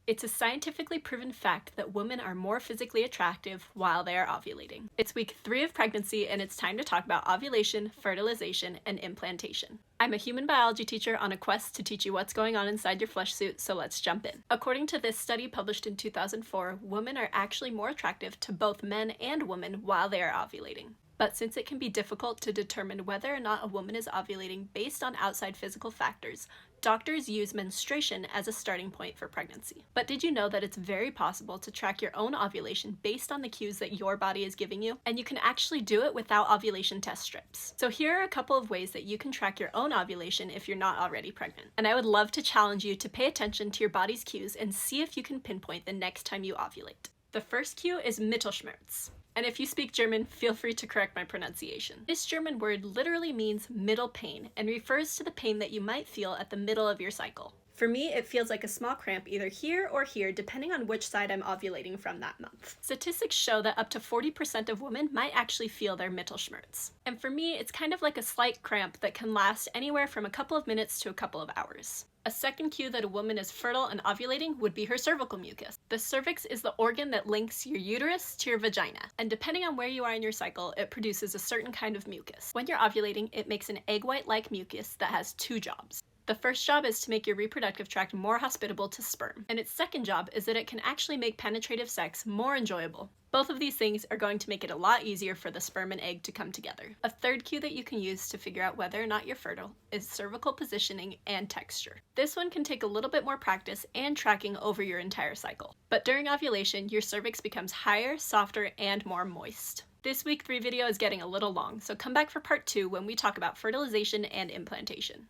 It's a scientifically proven fact that women are more physically attractive while they are ovulating. It's week 3 of pregnancy, and it's time to talk about ovulation, fertilization, and implantation. I'm a human biology teacher on a quest to teach you what's going on inside your flesh suit, so let's jump in. According to this study published in 2004, women are actually more attractive to both men and women while they are ovulating. But since it can be difficult to determine whether or not a woman is ovulating based on outside physical factors, doctors use menstruation as a starting point for pregnancy. But did you know that it's very possible to track your own ovulation based on the cues that your body is giving you? And you can actually do it without ovulation test strips. So here are a couple of ways that you can track your own ovulation if you're not already pregnant. And I would love to challenge you to pay attention to your body's cues and see if you can pinpoint the next time you ovulate. The first cue is Mittelschmerz. And if you speak German, feel free to correct my pronunciation. This German word literally means middle pain and refers to the pain that you might feel at the middle of your cycle. For me, it feels like a small cramp either here or here, depending on which side I'm ovulating from that month. Statistics show that up to 40% of women might actually feel their Mittelschmerz. And for me, it's kind of like a slight cramp that can last anywhere from a couple of minutes to a couple of hours. A second cue that a woman is fertile and ovulating would be her cervical mucus. The cervix is the organ that links your uterus to your vagina, and depending on where you are in your cycle, it produces a certain kind of mucus. When you're ovulating, it makes an egg white-like mucus that has 2 jobs. The first job is to make your reproductive tract more hospitable to sperm, and its second job is that it can actually make penetrative sex more enjoyable. Both of these things are going to make it a lot easier for the sperm and egg to come together. A third cue that you can use to figure out whether or not you're fertile is cervical positioning and texture. This one can take a little bit more practice and tracking over your entire cycle. But during ovulation, your cervix becomes higher, softer, and more moist. This week 3 video is getting a little long, so come back for part 2 when we talk about fertilization and implantation.